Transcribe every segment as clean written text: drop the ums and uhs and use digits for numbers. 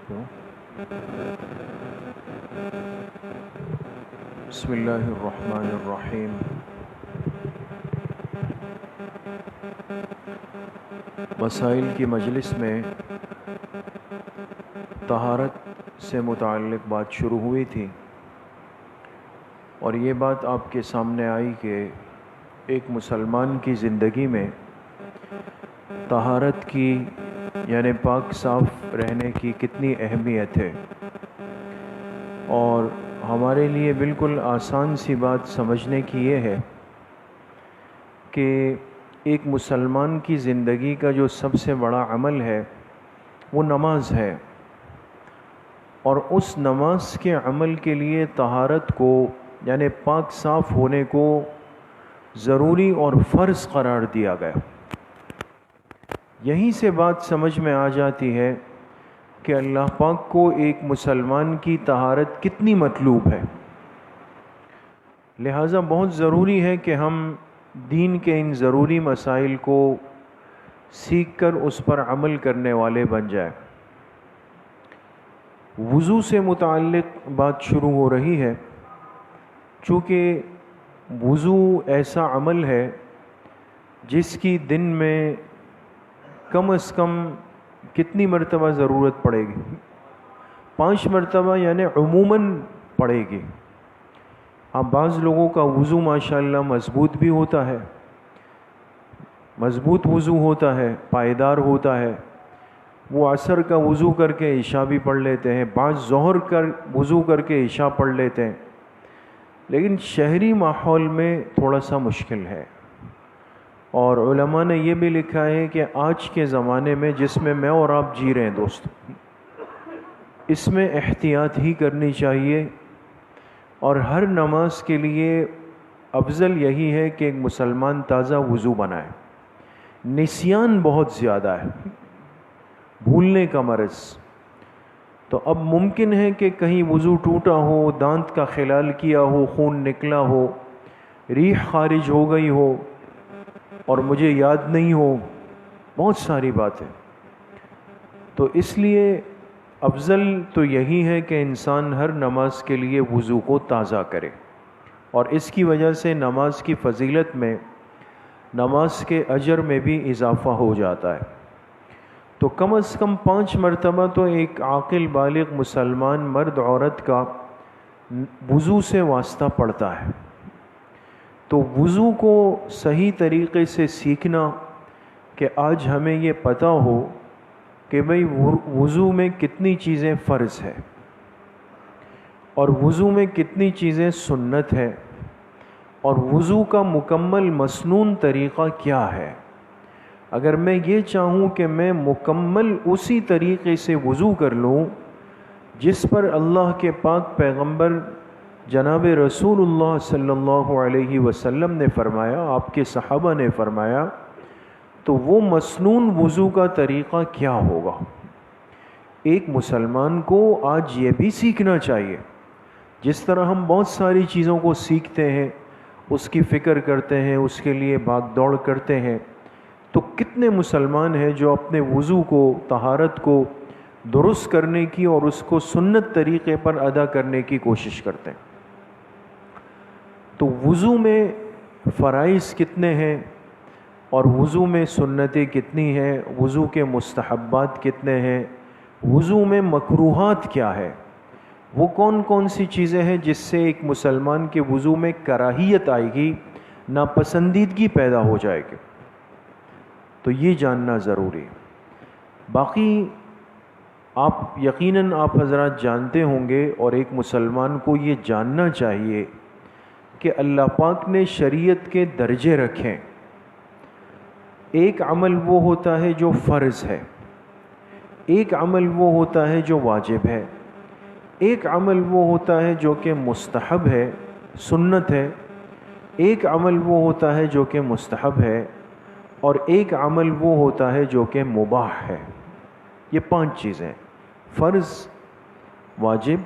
بسم اللہ الرحمن الرحیم۔ مسائل کی مجلس میں طہارت سے متعلق بات شروع ہوئی تھی، اور یہ بات آپ کے سامنے آئی کہ ایک مسلمان کی زندگی میں طہارت کی یعنی پاک صاف رہنے کی کتنی اہمیت ہے، اور ہمارے لیے بالکل آسان سی بات سمجھنے کی یہ ہے کہ ایک مسلمان کی زندگی کا جو سب سے بڑا عمل ہے وہ نماز ہے، اور اس نماز کے عمل کے لیے طہارت کو یعنی پاک صاف ہونے کو ضروری اور فرض قرار دیا گیا۔ یہیں سے بات سمجھ میں آ جاتی ہے کہ اللہ پاک کو ایک مسلمان کی طہارت کتنی مطلوب ہے۔ لہٰذا بہت ضروری ہے کہ ہم دین کے ان ضروری مسائل کو سیکھ کر اس پر عمل کرنے والے بن جائیں۔ وضو سے متعلق بات شروع ہو رہی ہے، چونکہ وضو ایسا عمل ہے جس کی دن میں کم از کم کتنی مرتبہ ضرورت پڑے گی؟ 5 مرتبہ یعنی عموماً پڑے گی۔ اب بعض لوگوں کا وضو ماشاءاللہ مضبوط بھی ہوتا ہے، مضبوط وضو ہوتا ہے، پائیدار ہوتا ہے، وہ عصر کا وضو کر کے عشاء بھی پڑھ لیتے ہیں، بعض ظہر کر وضو کر کے عشاء پڑھ لیتے ہیں، لیکن شہری ماحول میں تھوڑا سا مشکل ہے۔ اور علماء نے یہ بھی لکھا ہے کہ آج کے زمانے میں جس میں میں اور آپ جی رہے ہیں دوست، اس میں احتیاط ہی کرنی چاہیے، اور ہر نماز کے لیے افضل یہی ہے کہ ایک مسلمان تازہ وضو بنائے۔ نسیان بہت زیادہ ہے، بھولنے کا مرض، تو اب ممکن ہے کہ کہیں وضو ٹوٹا ہو، دانت کا خلال کیا ہو، خون نکلا ہو، ریح خارج ہو گئی ہو اور مجھے یاد نہیں ہو، بہت ساری باتیں۔ تو اس لیے افضل تو یہی ہے کہ انسان ہر نماز کے لیے وضو کو تازہ کرے، اور اس کی وجہ سے نماز کی فضیلت میں، نماز کے اجر میں بھی اضافہ ہو جاتا ہے۔ تو کم از کم 5 مرتبہ تو ایک عاقل بالغ مسلمان مرد عورت کا وضو سے واسطہ پڑتا ہے۔ تو وضو کو صحیح طریقے سے سیکھنا کہ آج ہمیں یہ پتہ ہو کہ بھئی وضو میں کتنی چیزیں فرض ہے اور وضو میں کتنی چیزیں سنت ہے، اور وضو کا مکمل مسنون طریقہ کیا ہے۔ اگر میں یہ چاہوں کہ میں مکمل اسی طریقے سے وضو کر لوں جس پر اللہ کے پاک پیغمبر جناب رسول اللہ صلی اللہ علیہ وسلم نے فرمایا، آپ کے صحابہ نے فرمایا، تو وہ مسنون وضو کا طریقہ کیا ہوگا؟ ایک مسلمان کو آج یہ بھی سیکھنا چاہیے۔ جس طرح ہم بہت ساری چیزوں کو سیکھتے ہیں، اس کی فکر کرتے ہیں، اس کے لیے بھاگ دوڑ کرتے ہیں، تو کتنے مسلمان ہیں جو اپنے وضو کو، طہارت کو درست کرنے کی اور اس کو سنت طریقے پر ادا کرنے کی کوشش کرتے ہیں۔ تو وضو میں فرائض کتنے ہیں اور وضو میں سنتیں کتنی ہیں، وضو کے مستحبات کتنے ہیں، وضو میں مکروہات کیا ہے، وہ کون کون سی چیزیں ہیں جس سے ایک مسلمان کے وضو میں کراہیت آئے گی، ناپسندیدگی پیدا ہو جائے گی، تو یہ جاننا ضروری ہے۔ باقی آپ یقیناً آپ حضرات جانتے ہوں گے، اور ایک مسلمان کو یہ جاننا چاہیے کہ اللہ پاک نے شریعت کے درجے رکھیں۔ ایک عمل وہ ہوتا ہے جو فرض ہے، ایک عمل وہ ہوتا ہے جو واجب ہے، ایک عمل وہ ہوتا ہے جو کہ مستحب ہے، سنت ہے، ایک عمل وہ ہوتا ہے جو کہ مستحب ہے، اور ایک عمل وہ ہوتا ہے جو کہ مباح ہے۔ یہ 5 چیزیں: فرض، واجب،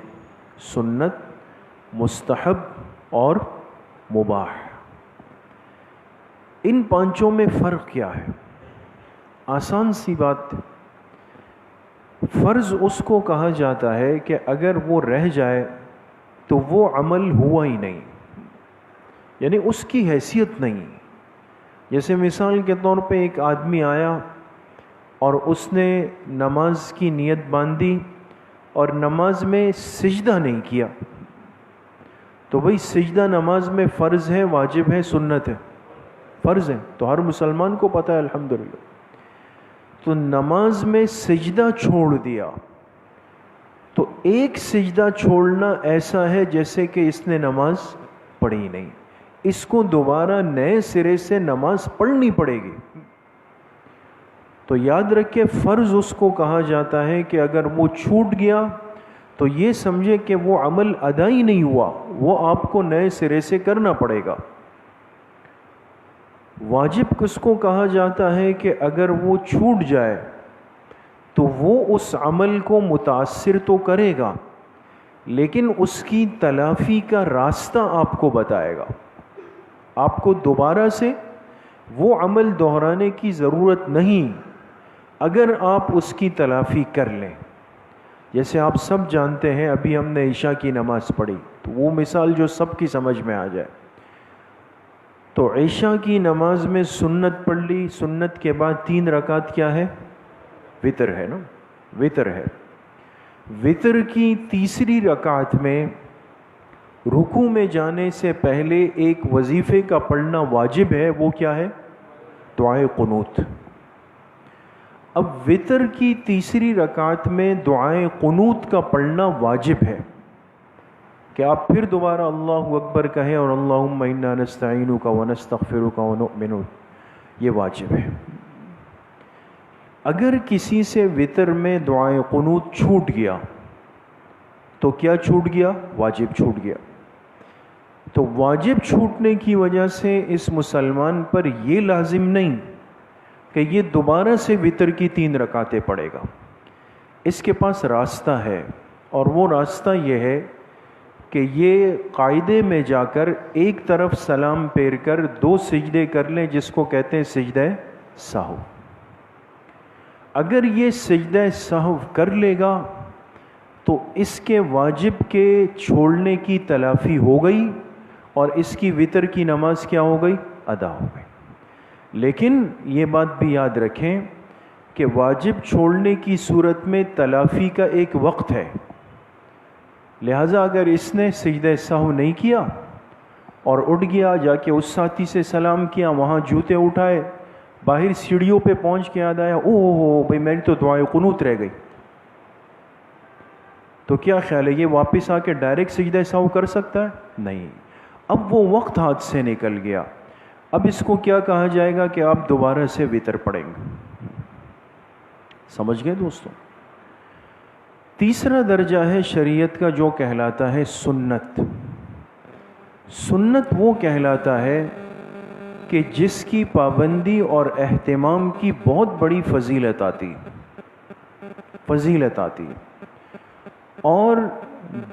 سنت، مستحب اور مباح۔ ان 5 میں فرق کیا ہے؟ آسان سی بات، فرض اس کو کہا جاتا ہے کہ اگر وہ رہ جائے تو وہ عمل ہوا ہی نہیں، یعنی اس کی حیثیت نہیں۔ جیسے مثال کے طور پہ ایک آدمی آیا اور اس نے نماز کی نیت باندھی اور نماز میں سجدہ نہیں کیا، تو بھئی سجدہ نماز میں فرض ہے، واجب ہے، سنت ہے؟ فرض ہے، تو ہر مسلمان کو پتہ ہے الحمدللہ۔ تو نماز میں سجدہ چھوڑ دیا، تو ایک سجدہ چھوڑنا ایسا ہے جیسے کہ اس نے نماز پڑھی نہیں، اس کو دوبارہ نئے سرے سے نماز پڑھنی پڑے گی۔ تو یاد رکھے فرض اس کو کہا جاتا ہے کہ اگر وہ چھوٹ گیا تو یہ سمجھے کہ وہ عمل ادا ہی نہیں ہوا، وہ آپ کو نئے سرے سے کرنا پڑے گا۔ واجب کس کو کہا جاتا ہے کہ اگر وہ چھوٹ جائے تو وہ اس عمل کو متاثر تو کرے گا، لیکن اس کی تلافی کا راستہ آپ کو بتائے گا۔ آپ کو دوبارہ سے وہ عمل دہرانے کی ضرورت نہیں اگر آپ اس کی تلافی کر لیں۔ جیسے آپ سب جانتے ہیں، ابھی ہم نے عشاء کی نماز پڑھی، تو وہ مثال جو سب کی سمجھ میں آ جائے، تو عشاء کی نماز میں سنت پڑھ لی، سنت کے بعد 3 رکعت کیا ہے؟ وتر ہے نا، وتر ہے۔ وتر کی تیسری رکعت میں رکوع میں جانے سے پہلے ایک وظیفے کا پڑھنا واجب ہے، وہ کیا ہے؟ دعائے قنوت۔ اب وتر کی تیسری رکعت میں دعائے قنوت کا پڑھنا واجب ہے کہ آپ پھر دوبارہ اللہ اکبر کہیں اور اللہم انا نستعینک ونستغفرک ونؤمن، یہ واجب ہے۔ اگر کسی سے وتر میں دعائے قنوت چھوٹ گیا تو کیا چھوٹ گیا؟ واجب چھوٹ گیا۔ تو واجب چھوٹنے کی وجہ سے اس مسلمان پر یہ لازم نہیں کہ یہ دوبارہ سے وتر کی 3 رکعتیں پڑھے گا۔ اس کے پاس راستہ ہے، اور وہ راستہ یہ ہے کہ یہ قاعدے میں جا کر ایک طرف سلام پھیر کر 2 سجدے کر لیں، جس کو کہتے ہیں سجدہ سہو۔ اگر یہ سجدہ سہو کر لے گا تو اس کے واجب کے چھوڑنے کی تلافی ہو گئی اور اس کی وتر کی نماز کیا ہو گئی؟ ادا ہو گئی۔ لیکن یہ بات بھی یاد رکھیں کہ واجب چھوڑنے کی صورت میں تلافی کا ایک وقت ہے، لہٰذا اگر اس نے سجدہ سہو نہیں کیا اور اٹھ گیا، جا کے اس ساتھی سے سلام کیا، وہاں جوتے اٹھائے، باہر سیڑھیوں پہ پہنچ کے یاد آیا اوہ بھائی میری تو دعائے قنوت رہ گئی، تو کیا خیال ہے یہ واپس آ کے ڈائریکٹ سجدہ سہو کر سکتا ہے؟ نہیں۔ اب وہ وقت ہاتھ سے نکل گیا، اب اس کو کیا کہا جائے گا کہ آپ دوبارہ سے وتر پڑھیں گے۔ سمجھ گئے دوستوں؟ تیسرا درجہ ہے شریعت کا جو کہلاتا ہے سنت۔ سنت وہ کہلاتا ہے کہ جس کی پابندی اور اہتمام کی بہت بڑی فضیلت آتی اور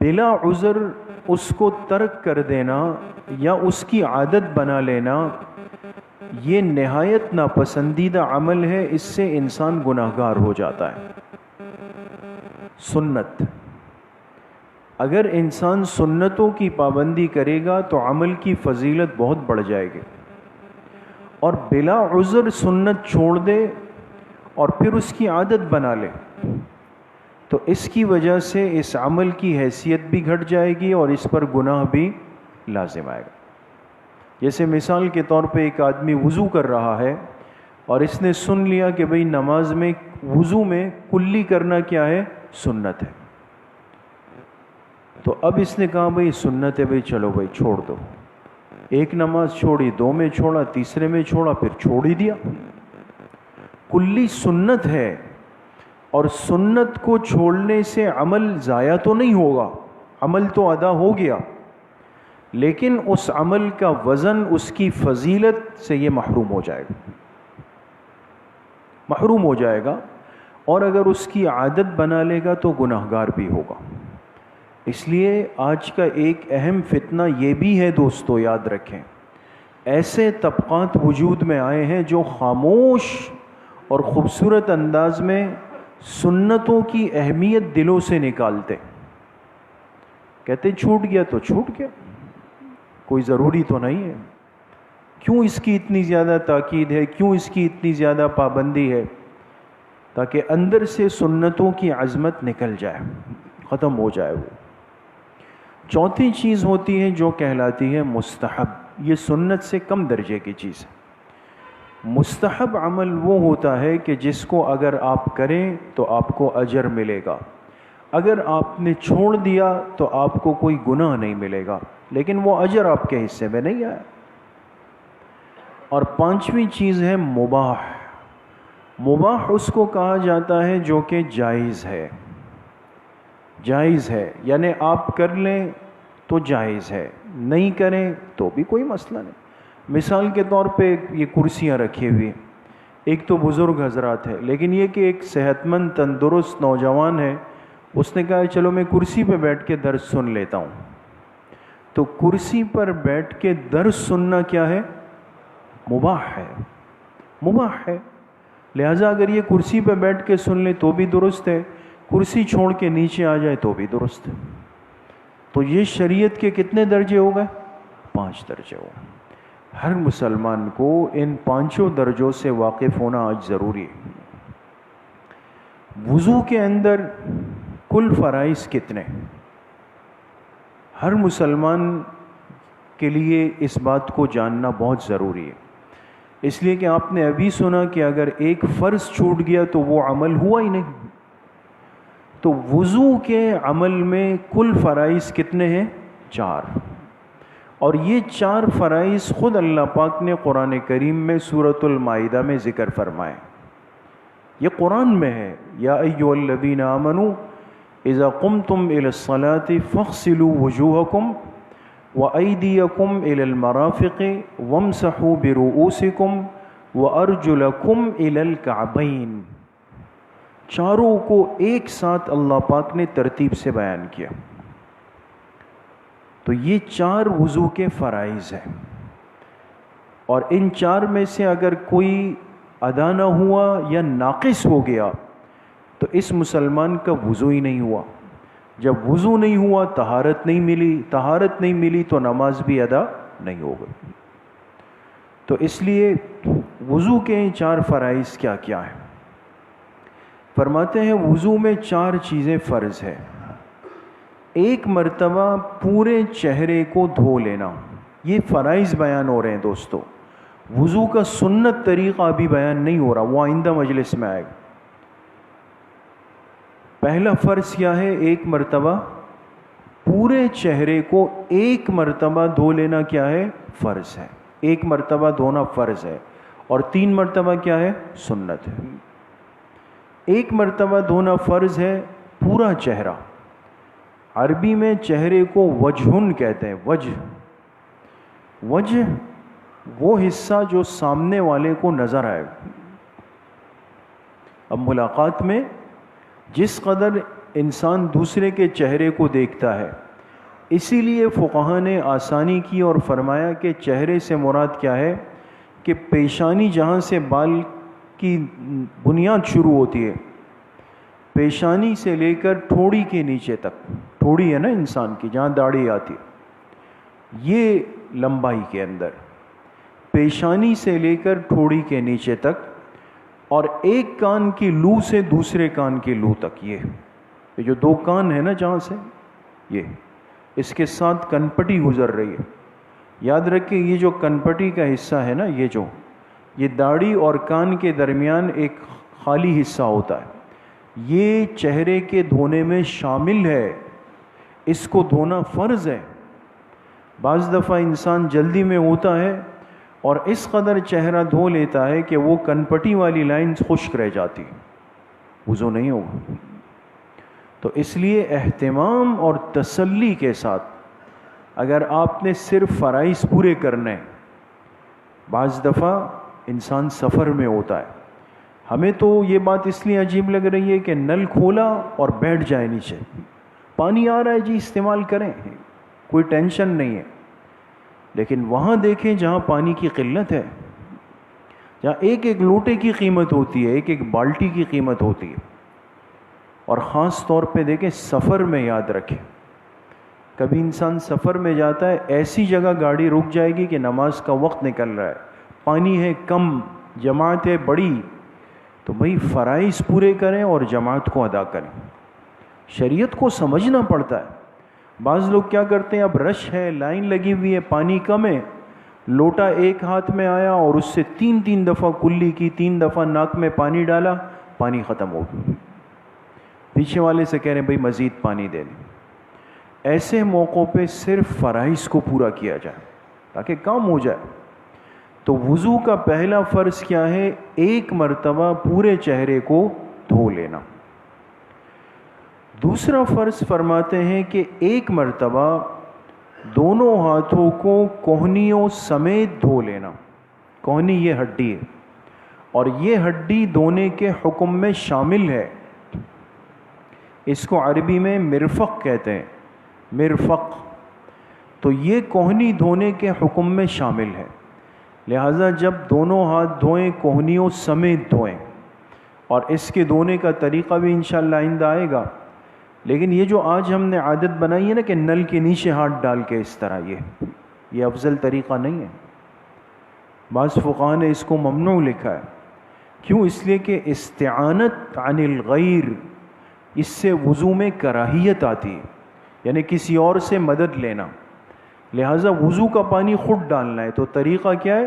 بلا عذر اس کو ترک کر دینا یا اس کی عادت بنا لینا یہ نہایت ناپسندیدہ عمل ہے، اس سے انسان گناہگار ہو جاتا ہے۔ سنت، اگر انسان سنتوں کی پابندی کرے گا تو عمل کی فضیلت بہت بڑھ جائے گی، اور بلا عذر سنت چھوڑ دے اور پھر اس کی عادت بنا لے تو اس کی وجہ سے اس عمل کی حیثیت بھی گھٹ جائے گی اور اس پر گناہ بھی لازم آئے گا۔ جیسے مثال کے طور پہ ایک آدمی وضو کر رہا ہے اور اس نے سن لیا کہ بھئی نماز میں وضو میں کلی کرنا کیا ہے؟ سنت ہے، تو اب اس نے کہا بھئی سنت ہے بھئی چلو بھئی چھوڑ دو، ایک نماز چھوڑی، 2 میں چھوڑا، تیسرے میں چھوڑا، پھر چھوڑ ہی دیا۔ کلی سنت ہے، اور سنت کو چھوڑنے سے عمل ضائع تو نہیں ہوگا، عمل تو ادا ہو گیا، لیکن اس عمل کا وزن اس کی فضیلت سے یہ محروم ہو جائے گا، اور اگر اس کی عادت بنا لے گا تو گناہگار بھی ہوگا۔ اس لیے آج کا ایک اہم فتنہ یہ بھی ہے دوستو، یاد رکھیں، ایسے طبقات وجود میں آئے ہیں جو خاموش اور خوبصورت انداز میں سنتوں کی اہمیت دلوں سے نکالتے، کہتے چھوٹ گیا تو چھوٹ گیا، کوئی ضروری تو نہیں ہے، کیوں اس کی اتنی زیادہ تاکید ہے، کیوں اس کی اتنی زیادہ پابندی ہے؟ تاکہ اندر سے سنتوں کی عظمت نکل جائے، ختم ہو جائے وہ۔ چوتھی چیز ہوتی ہے جو کہلاتی ہے مستحب، یہ سنت سے کم درجے کی چیز ہے۔ مستحب عمل وہ ہوتا ہے کہ جس کو اگر آپ کریں تو آپ کو اجر ملے گا، اگر آپ نے چھوڑ دیا تو آپ کو کوئی گناہ نہیں ملے گا، لیکن وہ اجر آپ کے حصے میں نہیں آیا۔ اور پانچویں چیز ہے مباح۔ مباح اس کو کہا جاتا ہے جو کہ جائز ہے، جائز ہے یعنی آپ کر لیں تو جائز ہے، نہیں کریں تو بھی کوئی مسئلہ نہیں۔ مثال کے طور پہ یہ کرسیاں رکھی ہوئی، ایک تو بزرگ حضرات ہے، لیکن یہ کہ ایک صحت مند تندرست نوجوان ہے، اس نے کہا چلو میں کرسی پہ بیٹھ کے درس سن لیتا ہوں، تو کرسی پر بیٹھ کے درس سننا کیا ہے؟ مباح ہے، مباح ہے۔ لہٰذا اگر یہ کرسی پہ بیٹھ کے سن لے تو بھی درست ہے، کرسی چھوڑ کے نیچے آ جائے تو بھی درست ہے۔ تو یہ شریعت کے کتنے درجے ہو گئے؟ 5 درجے ہو گئے۔ ہر مسلمان کو ان 5 درجوں سے واقف ہونا آج ضروری ہے۔ وضو کے اندر کل فرائض کتنے؟ ہر مسلمان کے لیے اس بات کو جاننا بہت ضروری ہے، اس لیے کہ آپ نے ابھی سنا کہ اگر ایک فرض چھوٹ گیا تو وہ عمل ہوا ہی نہیں۔ تو وضو کے عمل میں کل فرائض کتنے ہیں؟ 4۔ اور یہ 4 فرائض خود اللہ پاک نے قرآن کریم میں سورۃ المائدہ میں ذکر فرمائے، یہ قرآن میں ہے، یا ایھا الذین آمنوا اذا قمتم الی الصلاۃ فاغسلوا وجوہکم وایدیکم الی المرافق وامسحوا برؤوسکم وارجلکم الی الکعبین۔ چاروں کو ایک ساتھ اللہ پاک نے ترتیب سے بیان کیا۔ تو یہ 4 وضو کے فرائض ہیں، اور ان 4 میں سے اگر کوئی ادا نہ ہوا یا ناقص ہو گیا تو اس مسلمان کا وضو ہی نہیں ہوا۔ جب وضو نہیں ہوا طہارت نہیں ملی، طہارت نہیں ملی تو نماز بھی ادا نہیں ہو گئی۔ تو اس لیے وضو کے 4 فرائض کیا کیا ہیں؟ فرماتے ہیں وضو میں 4 چیزیں فرض ہے۔ ایک مرتبہ پورے چہرے کو دھو لینا، یہ فرائض بیان ہو رہے ہیں دوستو، وضو کا سنت طریقہ ابھی بیان نہیں ہو رہا، وہ آئندہ مجلس میں آئے گا۔ پہلا فرض کیا ہے؟ ایک مرتبہ پورے چہرے کو ایک مرتبہ دھو لینا کیا ہے؟ فرض ہے۔ ایک مرتبہ دھونا فرض ہے، اور 3 مرتبہ کیا ہے؟ سنت ہے۔ ایک مرتبہ دھونا فرض ہے پورا چہرہ، عربی میں چہرے کو وجہن کہتے ہیں، وجہ، وجہ وہ حصہ جو سامنے والے کو نظر آئے۔ اب ملاقات میں جس قدر انسان دوسرے کے چہرے کو دیکھتا ہے، اسی لیے فقہاء نے آسانی کی اور فرمایا کہ چہرے سے مراد کیا ہے کہ پیشانی جہاں سے بال کی بنیاد شروع ہوتی ہے، پیشانی سے لے کر ٹھوڑی کے نیچے تک، ٹھوڑی ہے نا انسان کی جہاں داڑھی آتی ہے، یہ لمبائی کے اندر پیشانی سے لے کر ٹھوڑی کے نیچے تک، اور ایک کان کی لو سے دوسرے کان کی لو تک، یہ جو 2 کان ہے نا جہاں سے، یہ اس کے ساتھ کنپٹی گزر رہی ہے۔ یاد رکھیں یہ جو کنپٹی کا حصہ ہے نا، یہ داڑھی اور کان کے درمیان ایک خالی حصہ ہوتا ہے، یہ چہرے کے دھونے میں شامل ہے، اس کو دھونا فرض ہے۔ بعض دفعہ انسان جلدی میں ہوتا ہے اور اس قدر چہرہ دھو لیتا ہے کہ وہ کنپٹی والی لائن خشک رہ جاتی، وضو نہیں ہوگا۔ تو اس لیے اہتمام اور تسلی کے ساتھ اگر آپ نے صرف فرائض پورے کرنے، بعض دفعہ انسان سفر میں ہوتا ہے، ہمیں تو یہ بات اس لیے عجیب لگ رہی ہے کہ نل کھولا اور بیٹھ جائے نیچے، پانی آ رہا ہے جی استعمال کریں، کوئی ٹینشن نہیں ہے۔ لیکن وہاں دیکھیں جہاں پانی کی قلت ہے، جہاں ایک ایک لوٹے کی قیمت ہوتی ہے، ایک ایک بالٹی کی قیمت ہوتی ہے، اور خاص طور پہ دیکھیں سفر میں یاد رکھیں، کبھی انسان سفر میں جاتا ہے، ایسی جگہ گاڑی رک جائے گی کہ نماز کا وقت نکل رہا ہے، پانی ہے کم، جماعت ہے بڑی، تو بھائی فرائض پورے کریں اور جماعت کو ادا کریں۔ شریعت کو سمجھنا پڑتا ہے۔ بعض لوگ کیا کرتے ہیں، اب رش ہے، لائن لگی ہوئی ہے، پانی کم ہے، لوٹا ایک ہاتھ میں آیا اور اس سے تین دفعہ کلی کی، 3 دفعہ ناک میں پانی ڈالا، پانی ختم ہو گیا، پیچھے والے سے کہہ رہے ہیں بھائی مزید پانی دے دیں۔ ایسے موقعوں پہ صرف فرائض کو پورا کیا جائے تاکہ کام ہو جائے۔ تو وضو کا پہلا فرض کیا ہے؟ ایک مرتبہ پورے چہرے کو دھو لینا۔ دوسرا فرض فرماتے ہیں کہ ایک مرتبہ دونوں ہاتھوں کو کوہنیوں سمیت دھو لینا۔ کوہنی یہ ہڈی ہے، اور یہ ہڈی دھونے کے حکم میں شامل ہے۔ اس کو عربی میں مرفق کہتے ہیں، مرفق۔ تو یہ کوہنی دھونے کے حکم میں شامل ہے، لہٰذا جب دونوں ہاتھ دھوئیں کوہنیوں سمیت دھوئیں، اور اس کے دھونے کا طریقہ بھی انشاءاللہ آئندہ آئے گا۔ لیکن یہ جو آج ہم نے عادت بنائی ہے نا کہ نل کے نیچے ہاتھ ڈال کے اس طرح، یہ افضل طریقہ نہیں ہے۔ بعض فقہاء نے اس کو ممنوع لکھا ہے۔ کیوں؟ اس لیے کہ استعانت عن الغیر، اس سے وضو میں کراہیت آتی ہے، یعنی کسی اور سے مدد لینا۔ لہٰذا وضو کا پانی خود ڈالنا ہے، تو طریقہ کیا ہے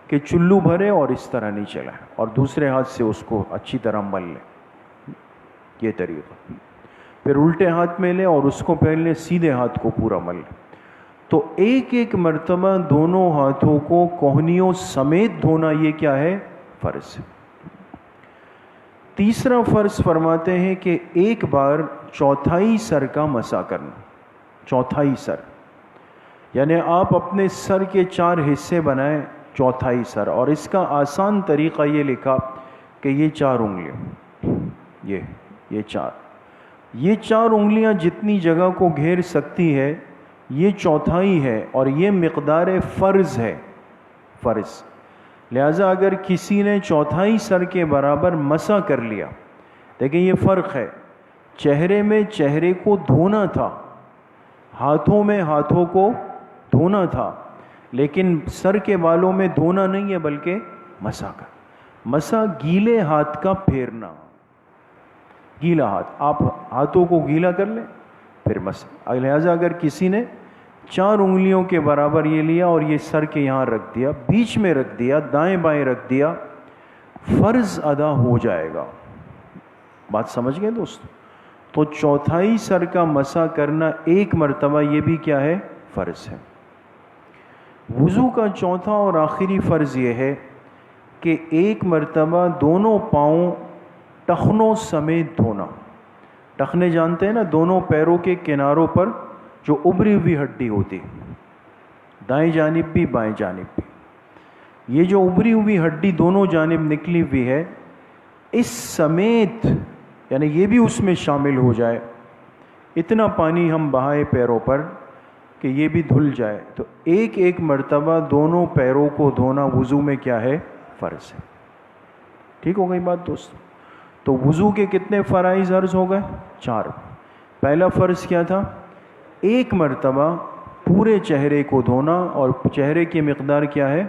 کہ چلو بھرے اور اس طرح نہیں چلائے، اور دوسرے ہاتھ سے اس کو اچھی طرح مل لیں، یہ طریقہ۔ پھر الٹے ہاتھ میں لیں اور اس کو پہلے سیدھے ہاتھ کو پورا مل لیں۔ تو ایک ایک مرتبہ دونوں ہاتھوں کو کوہنیوں سمیت دھونا، یہ کیا ہے؟ فرض ہے۔ تیسرا فرض فرماتے ہیں کہ ایک بار چوتھائی سر کا مسح کرنا۔ چوتھائی سر یعنی آپ اپنے سر کے 4 حصے بنائیں، چوتھائی سر، اور اس کا آسان طریقہ یہ لکھا کہ یہ 4 انگلیاں، یہ 4 انگلیاں جتنی جگہ کو گھیر سکتی ہے، یہ چوتھائی ہے، اور یہ مقدار فرض ہے، فرض۔ لہٰذا اگر کسی نے چوتھائی سر کے برابر مسح کر لیا، دیکھیں یہ فرق ہے، چہرے میں چہرے کو دھونا تھا، ہاتھوں میں ہاتھوں کو دھونا تھا، لیکن سر کے بالوں میں دھونا نہیں ہے بلکہ مسح کا۔ مسح گیلے ہاتھ کا پھیرنا، گیلا ہاتھ، آپ ہاتھوں کو گیلا کر لیں پھر مسح۔ لہٰذا اگر کسی نے 4 انگلیوں کے برابر یہ لیا اور یہ سر کے یہاں رکھ دیا، بیچ میں رکھ دیا، دائیں بائیں رکھ دیا، فرض ادا ہو جائے گا۔ بات سمجھ گئے دوست؟ تو چوتھائی سر کا مسح کرنا ایک مرتبہ، یہ بھی کیا ہے؟ فرض ہے۔ وضو کا چوتھا اور آخری فرض یہ ہے کہ ایک مرتبہ دونوں پاؤں ٹخنوں سمیت دھونا۔ ٹخنے جانتے ہیں نا، دونوں پیروں کے کناروں پر جو ابری ہوئی ہڈی ہوتی، دائیں جانب بھی بائیں جانب بھی، یہ جو ابری ہوئی ہڈی دونوں جانب نکلی ہوئی ہے، اس سمیت، یعنی یہ بھی اس میں شامل ہو جائے، اتنا پانی ہم بہائے پیروں پر کہ یہ بھی دھل جائے، تو ایک ایک مرتبہ دونوں پیروں کو دھونا وضو میں کیا ہے؟ فرض ہے۔ ٹھیک ہو گئی بات دوست؟ تو وضو کے کتنے فرائض عرض ہو گئے؟ 4۔ پہلا فرض کیا تھا؟ ایک مرتبہ پورے چہرے کو دھونا، اور چہرے کی مقدار کیا ہے؟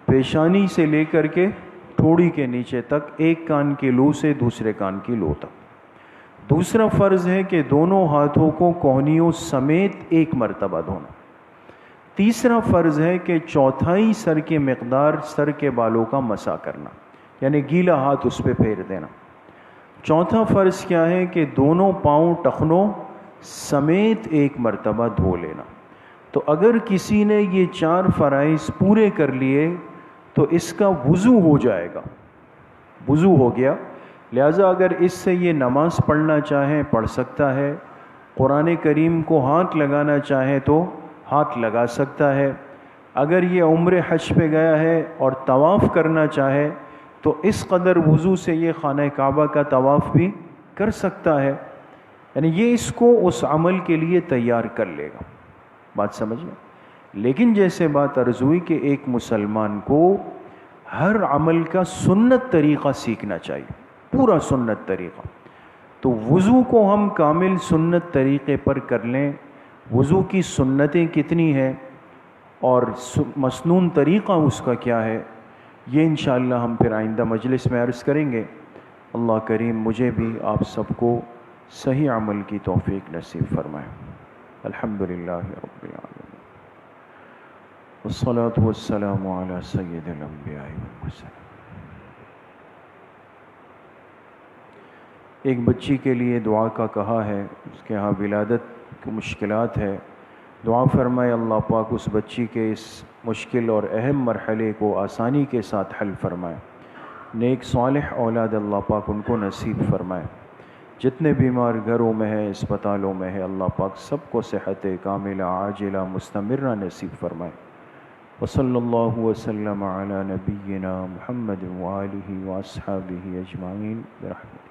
پیشانی سے لے کر کے تھوڑی کے نیچے تک، ایک کان کی لو سے دوسرے کان کی لو تک۔ دوسرا فرض ہے کہ دونوں ہاتھوں کو کوہنیوں سمیت ایک مرتبہ دھونا۔ تیسرا فرض ہے کہ چوتھائی سر کی مقدار سر کے بالوں کا مسح کرنا، یعنی گیلا ہاتھ اس پہ پھیر دینا۔ چوتھا فرض کیا ہے کہ دونوں پاؤں ٹخنوں سمیت ایک مرتبہ دھو لینا۔ تو اگر کسی نے یہ 4 فرائض پورے کر لیے تو اس کا وضو ہو جائے گا، وضو ہو گیا۔ لہٰذا اگر اس سے یہ نماز پڑھنا چاہیں پڑھ سکتا ہے، قرآن کریم کو ہاتھ لگانا چاہے تو ہاتھ لگا سکتا ہے، اگر یہ عمرہ حج پہ گیا ہے اور طواف کرنا چاہے تو اس قدر وضو سے یہ خانہ کعبہ کا طواف بھی کر سکتا ہے، یعنی یہ اس کو اس عمل کے لیے تیار کر لے گا۔ بات سمجھ میں؟ لیکن جیسے بات عرض ہوئی کہ ایک مسلمان کو ہر عمل کا سنت طریقہ سیکھنا چاہیے، پورا سنت طریقہ۔ تو وضو کو ہم کامل سنت طریقے پر کر لیں. وضو کی سنتیں کتنی ہیں اور مسنون طریقہ اس کا کیا ہے، یہ انشاءاللہ ہم پھر آئندہ مجلس میں عرض کریں گے. اللہ کریم مجھے بھی آپ سب کو صحیح عمل کی توفیق نصیب فرمائے. الحمدللہ رب العالمین والصلاة والسلام علی سید الانبیاء والمرسلین. ایک بچی کے لیے دعا کا کہا ہے، اس کے ہاں ولادت کی مشکلات ہے. دعا فرمائے اللہ پاک اس بچی کے اس مشکل اور اہم مرحلے کو آسانی کے ساتھ حل فرمائے. نیک صالح اولاد اللہ پاک ان کو نصیب فرمائے. جتنے بیمار گھروں میں ہیں، اسپتالوں میں ہے، اللہ پاک سب کو صحت کاملہ عاجلہ مستمرہ نصیب فرمائے. وصلی اللہ وسلم علی نبینا محمد وآلہ واصحابہ اجمعین برحمتہ.